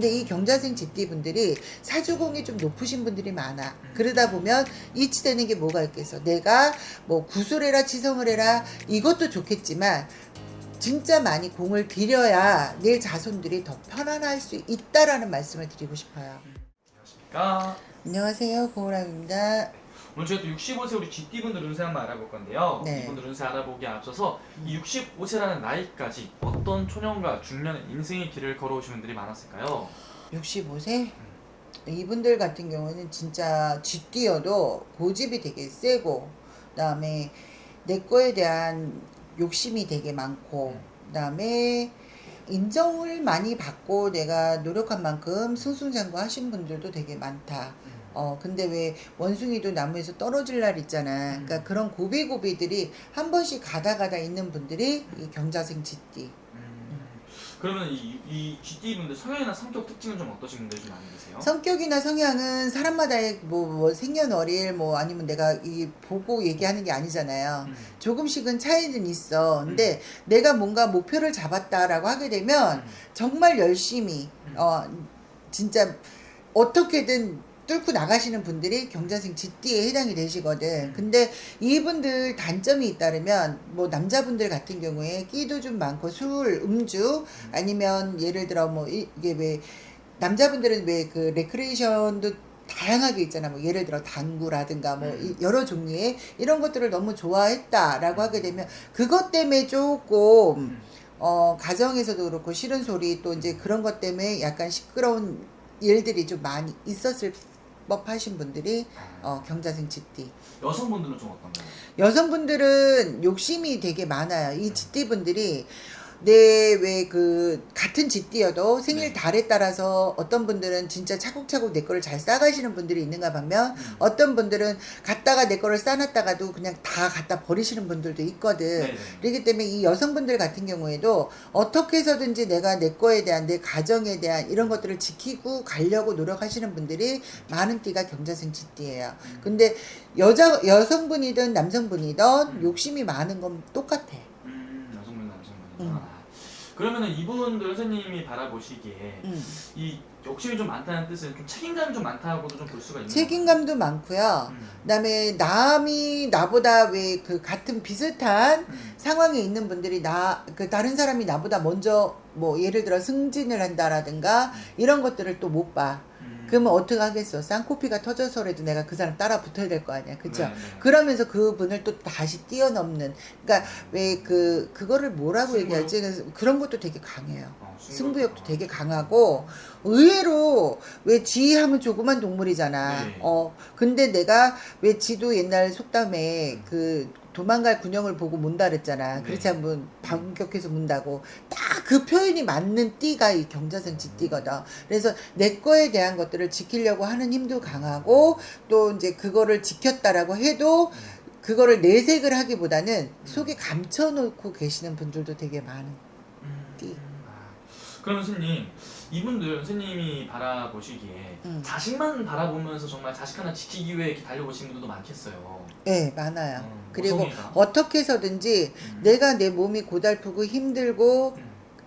근데 이 경자생 GT 분들이 사주공이 좀 높으신 분들이 많아. 그러다 보면 이치되는 게 뭐가 있겠어. 내가 뭐 구술을 해라 치성을 해라 이것도 좋겠지만 진짜 많이 공을 들여야 내 자손들이 더 편안할 수 있다라는 말씀을 드리고 싶어요. 안녕하십니까. 안녕하세요, 고우람입니다. 오늘 저희가 또 65세 우리 GT분들 운세 한번 알아볼 건데요. 네. 이분들 운세 알아보기에 앞서서 이 65세라는 나이까지 어떤 초년과 중년의 인생의 길을 걸어오신 분들이 많았을까요? 65세? 이분들 같은 경우는 진짜 쥐뛰어도 고집이 되게 세고, 그다음에 내 거에 대한 욕심이 되게 많고, 그다음에 인정을 많이 받고 내가 노력한 만큼 승승장구하신 분들도 되게 많다. 근데 왜 원숭이도 나무에서 떨어질 날 있잖아. 그러니까 그런 고비고비들이 한 번씩 가다 있는 분들이 이 경자생 쥐띠. 그러면 이 GT분들 성향이나 성격 특징은 좀 어떠신 분들이 좀 많이 계세요? 성격이나 성향은 사람마다의 뭐 생년월일 뭐 아니면 내가 이 보고 얘기하는 게 아니잖아요. 조금씩은 차이는 있어. 근데 내가 뭔가 목표를 잡았다라고 하게 되면 정말 열심히 진짜 어떻게든 뚫고 나가시는 분들이 경자생 쥐띠에 해당이 되시거든. 근데 이분들 단점이 잇따르면 뭐 남자분들 같은 경우에 끼도 좀 많고 술, 음주 아니면 예를 들어 뭐 이게 왜 남자분들은 왜 그 레크레이션도 다양하게 있잖아. 뭐 예를 들어 당구라든가 뭐 여러 종류의 이런 것들을 너무 좋아했다라고 하게 되면 그것 때문에 조금 가정에서도 그렇고 싫은 소리 또 이제 그런 것 때문에 약간 시끄러운 일들이 좀 많이 있었을 법하신 분들이 경자생 쥐띠. 여성분들은 좀 어떤가요? 여성분들은 욕심이 되게 많아요. 이 쥐띠 분들이 내 왜 그 같은 쥐띠여도 생일 달에 따라서 어떤 분들은 진짜 차곡차곡 내 거를 잘 싸가시는 분들이 있는가 반면 어떤 분들은 갖다가 내 거를 싸놨다가도 그냥 다 갖다 버리시는 분들도 있거든. 네네. 그렇기 때문에 이 여성분들 같은 경우에도 어떻게 해서든지 내가 내 거에 대한 내 가정에 대한 이런 것들을 지키고 가려고 노력하시는 분들이 많은 띠가 경자생 쥐띠예요. 근데 여성분이든 남성분이든 욕심이 많은 건 똑같아. 여성분, 남성분. 그러면은 이분들 선생님이 바라보시기에 이 욕심이 좀 많다는 뜻은 좀 책임감이 좀 많다고도 좀 볼 수가 있는 책임감도 많고요. 그다음에 남이 나보다 왜 그 같은 비슷한 상황에 있는 분들이 그 다른 사람이 나보다 먼저 뭐 예를 들어 승진을 한다라든가 이런 것들을 또 못 봐. 그러면 어떻게 하겠어? 쌍코피가 터져서라도 내가 그 사람 따라 붙어야 될 거 아니야. 그쵸? 네네. 그러면서 그분을 또 다시 뛰어넘는. 그러니까 왜 그거를 뭐라고 승부욕? 얘기하지? 그래서 그런 것도 되게 강해요. 승부욕. 승부욕도 되게 강하고 의외로 왜 쥐 하면 조그만 동물이잖아. 네. 근데 내가 왜 쥐도 옛날 속담에 그 도망갈 군형을 보고 문다 그랬잖아. 네. 그렇지 않으면 반격해서 문다고. 딱 그 표현이 맞는 띠가 이 경자생 쥐띠거든. 그래서 내 거에 대한 것들을 지키려고 하는 힘도 강하고 또 이제 그거를 지켰다라고 해도 그거를 내색을 하기보다는 속에 감춰놓고 계시는 분들도 되게 많은 띠. 그러면 선생님, 이분들 선생님이 바라보시기에 자식만 바라보면서 정말 자식 하나 지키기 위해 이렇게 달려보신 분들도 많겠어요. 네, 많아요. 그리고 어성이가? 어떻게 해서든지 내가 내 몸이 고달프고 힘들고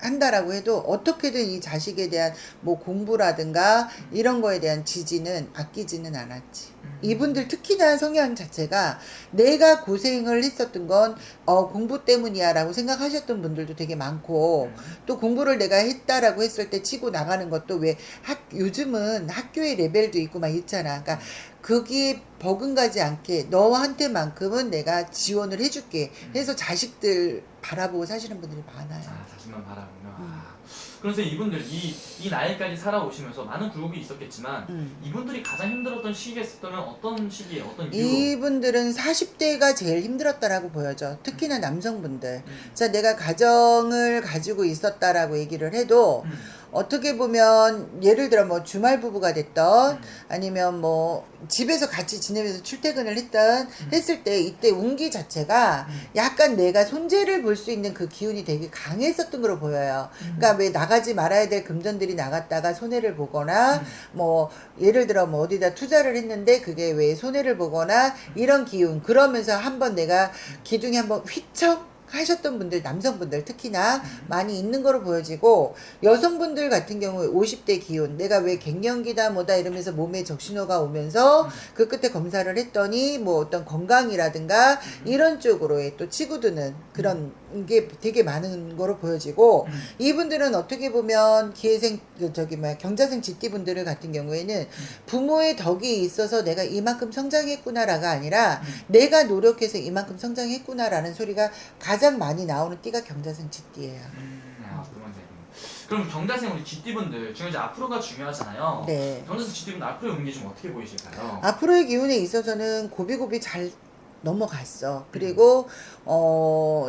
한다라고 해도 어떻게든 이 자식에 대한 뭐 공부라든가 이런 거에 대한 지지는 아끼지는 않았지. 이분들 특히나 성향 자체가 내가 고생을 했었던 건 공부 때문이야 라고 생각하셨던 분들도 되게 많고 또 공부를 내가 했다라고 했을 때 치고 나가는 것도 왜 요즘은 학교의 레벨도 있고 막 있잖아. 그러니까 거기에 버금가지 않게 너한테만큼은 내가 지원을 해줄게 해서 자식들 바라보고 사시는 분들이 많아요. 자식만 바라보면. 그럼 선생님, 이분들 이 나이까지 살아오시면서 많은 굴곡이 있었겠지만 이분들이 가장 힘들었던 시기가 있었다면 어떤 시기에 어떤 이유로? 이분들은 40대가 제일 힘들었다라고 보여져. 특히나 남성분들. 자, 내가 가정을 가지고 있었다라고 얘기를 해도 어떻게 보면 예를 들어 뭐 주말 부부가 됐던 아니면 뭐 집에서 같이 지내면서 출퇴근을 했을 때 이때 운기 자체가 약간 내가 손재를 볼 수 있는 그 기운이 되게 강했었던 걸로 보여요. 그러니까 왜 나가지 말아야 될 금전들이 나갔다가 손해를 보거나 뭐 예를 들어 뭐 어디다 투자를 했는데 그게 왜 손해를 보거나 이런 기운. 그러면서 한번 내가 기둥이 한번 휘청 하셨던 분들, 남성분들 특히나 많이 있는 거로 보여지고, 여성분들 같은 경우에 50대 기운, 내가 왜 갱년기다 뭐다 이러면서 몸에 적신호가 오면서 그 끝에 검사를 했더니 뭐 어떤 건강이라든가 이런 쪽으로의 또 치고드는 그런 게 되게 많은 거로 보여지고, 이분들은 어떻게 보면 기회생 경자생 쥐띠분들 같은 경우에는 부모의 덕이 있어서 내가 이만큼 성장했구나라가 아니라 내가 노력해서 이만큼 성장했구나라는 소리가 가장 많이 나오는 띠가 경자생 쥐띠예요. 그러면 네. 그럼 경자생 우리 쥐띠분들 지금 이제 앞으로가 중요하잖아요. 네. 경자생 쥐띠분들 앞으로의 운기 좀 어떻게 보이실까요? 앞으로의 기운에 있어서는 고비고비 잘 넘어갔어. 그리고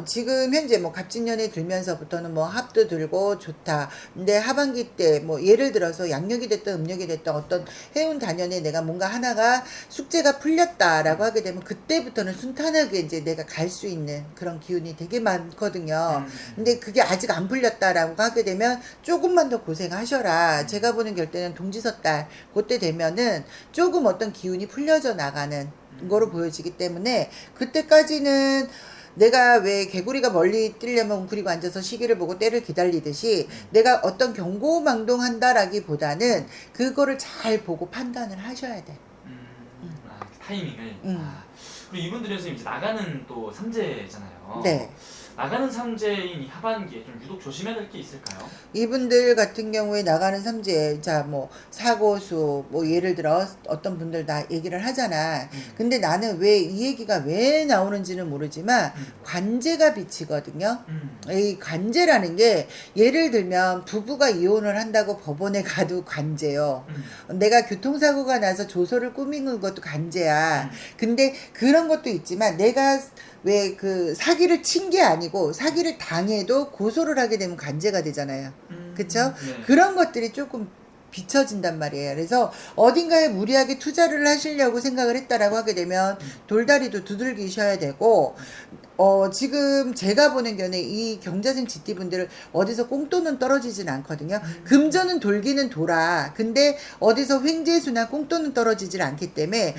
지금 현재 뭐 갑진년에 들면서부터는 뭐 합도 들고 좋다. 근데 하반기 때 뭐 예를 들어서 양력이 됐던 음력이 됐던 어떤 해운 단연에 내가 뭔가 하나가 숙제가 풀렸다라고 하게 되면 그때부터는 순탄하게 이제 내가 갈 수 있는 그런 기운이 되게 많거든요. 근데 그게 아직 안 풀렸다라고 하게 되면 조금만 더 고생하셔라. 제가 보는 결대는 동지서달 그때 되면은 조금 어떤 기운이 풀려져 나가는 거로 보여지기 때문에 그때까지는 내가 왜 개구리가 멀리 뛰려면 웅크리고 앉아서 시기를 보고 때를 기다리듯이 내가 어떤 경고망동한다라기보다는 그거를 잘 보고 판단을 하셔야 돼. 타이밍을. 그리고 이분들에서 이제 나가는 또 삼재잖아요. 네. 나가는 삼재인 이 하반기에 좀 유독 조심해야 될 게 있을까요? 이분들 같은 경우에 나가는 삼재, 자, 뭐, 사고수, 뭐, 예를 들어, 어떤 분들 다 얘기를 하잖아. 근데 나는 왜, 이 얘기가 왜 나오는지는 모르지만, 관제가 비치거든요. 이 관제라는 게, 예를 들면, 부부가 이혼을 한다고 법원에 가도 관제요. 내가 교통사고가 나서 조서를 꾸미는 것도 관제야. 근데 그런 것도 있지만, 내가 왜 그 사기를 친 게 아니고 사기를 당해도 고소를 하게 되면 관제가 되잖아요. 그쵸? 네. 그런 것들이 조금 비춰진단 말이에요. 그래서 어딘가에 무리하게 투자를 하시려고 생각을 했다라고 하게 되면 돌다리도 두들기셔야 되고, 지금 제가 보는 견해 이 경자생 쥐띠분들을 어디서 꽁돈은 떨어지진 않거든요. 금전은 돌기는 돌아. 근데 어디서 횡재수나 꽁돈은 떨어지질 않기 때문에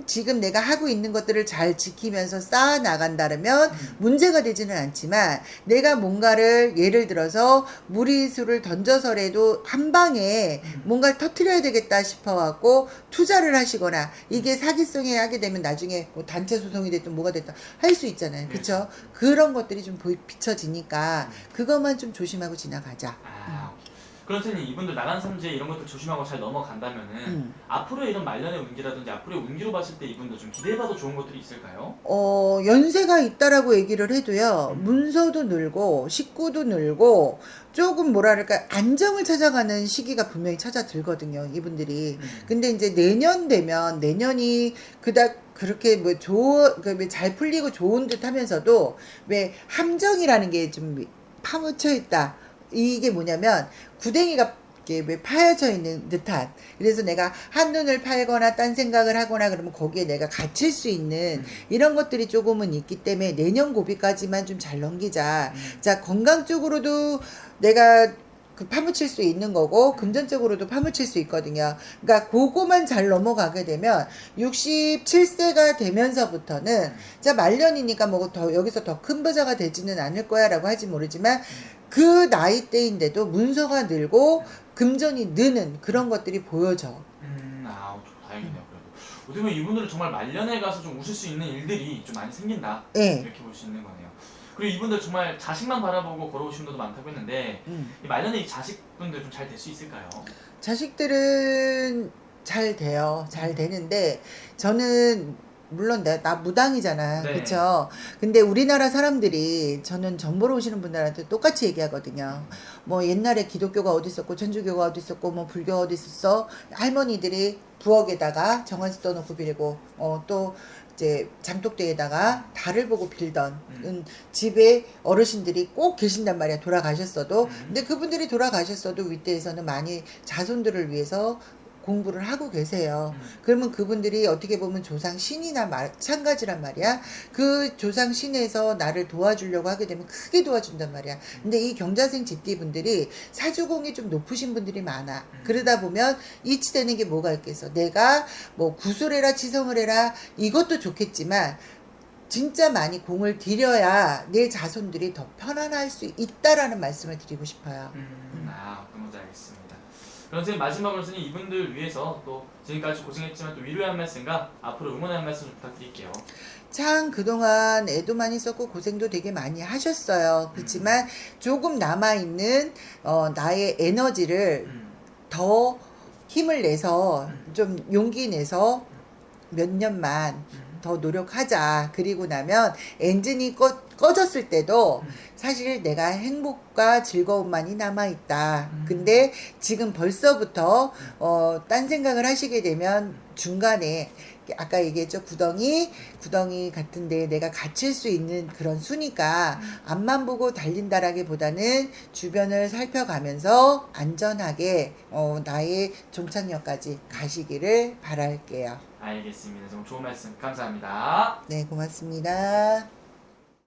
지금 내가 하고 있는 것들을 잘 지키면서 쌓아 나간다면 문제가 되지는 않지만, 내가 뭔가를 예를 들어서 무리수를 던져서라도 한 방에 뭔가를 터트려야 되겠다 싶어갖고 투자를 하시거나, 이게 사기성에 하게 되면 나중에 뭐 단체 소송이 됐든 뭐가 됐든 할 수 있잖아요. 그쵸? 그런 것들이 좀 비춰지니까 그것만 좀 조심하고 지나가자. 그럼 선생님, 이분들 나간 삼재 이런 것들 조심하고 잘 넘어간다면은 앞으로의 이런 말년의 운기라든지 앞으로의 운기로 봤을 때 이분들 좀 기대해봐도 좋은 것들이 있을까요? 연세가 있다라고 얘기를 해도요, 문서도 늘고 식구도 늘고 조금 뭐랄까 안정을 찾아가는 시기가 분명히 찾아들거든요, 이분들이. 근데 이제 내년 되면, 내년이 그닥 그렇게 뭐 잘 풀리고 좋은 듯 하면서도 왜 함정이라는 게 좀 파묻혀 있다. 이게 뭐냐면 구덩이가 이렇게 왜 파여져 있는 듯한, 그래서 내가 한눈을 팔거나 딴 생각을 하거나 그러면 거기에 내가 갇힐 수 있는 이런 것들이 조금은 있기 때문에 내년 고비까지만 좀 잘 넘기자. 자, 건강 쪽으로도 내가 파묻힐 수 있는 거고 금전적으로도 파묻힐 수 있거든요. 그러니까 그거만 잘 넘어가게 되면 67세가 되면서부터는, 자, 말년이니까 뭐 더 여기서 더 큰 부자가 되지는 않을 거야라고 하지 모르지만, 그 나이대인데도 문서가 늘고 금전이 느는 그런 것들이 보여져. 다행이네요. 그래도 어떻게 보면 이분들은 정말 말년에 가서 좀 웃을 수 있는 일들이 좀 많이 생긴다. 네. 이렇게 볼 수 있는 거네요. 그리고 이분들 정말 자식만 바라보고 걸어오신 분도 많다고 했는데 이 말년에 이 자식분들 좀 잘 될 수 있을까요? 자식들은 잘 돼요. 잘 되는데, 저는 물론 나 무당이잖아. 네. 그쵸? 근데 우리나라 사람들이, 저는 정보로 오시는 분들한테 똑같이 얘기하거든요. 뭐 옛날에 기독교가 어디 있었고 천주교가 어디 있었고 뭐 불교가 어디 있었어. 할머니들이 부엌에다가 정한수 떠놓고 빌고, 또 이제 장독대에다가 달을 보고 빌던 집에 어르신들이 꼭 계신단 말이야. 돌아가셨어도. 근데 그분들이 돌아가셨어도 윗대에서는 많이 자손들을 위해서 공부를 하고 계세요. 그러면 그분들이 어떻게 보면 조상 신이나 마찬가지란 말이야. 그 조상 신에서 나를 도와주려고 하게 되면 크게 도와준단 말이야. 근데 이 경자생 쥐띠분들이 사주공이 좀 높으신 분들이 많아. 그러다 보면 이치되는 게 뭐가 있겠어. 내가 뭐 구술해라 치성을 해라 이것도 좋겠지만 진짜 많이 공을 들여야 내 자손들이 더 편안할 수 있다라는 말씀을 드리고 싶어요. 어떤 건지 알겠습니다. 그럼 선생님 마지막으로 선생님 이분들 위해서 또 지금까지 고생했지만 또 위로의 한 말씀과 앞으로 응원의 한 말씀 좀 부탁드릴게요. 참 그동안 애도 많이 썼고 고생도 되게 많이 하셨어요. 그렇지만 조금 남아있는 나의 에너지를 더 힘을 내서 좀 용기 내서 몇 년만 더 노력하자. 그리고 나면 엔진이 꺼졌을 때도 사실 내가 행복과 즐거움만이 남아있다. 근데 지금 벌써부터 딴 생각을 하시게 되면 중간에 아까 얘기했죠. 구덩이 같은데 내가 갇힐 수 있는 그런 수니까 앞만 보고 달린다라기보다는 주변을 살펴가면서 안전하게 나의 종착역까지 가시기를 바랄게요. 알겠습니다. 정말 좋은 말씀 감사합니다. 네, 고맙습니다.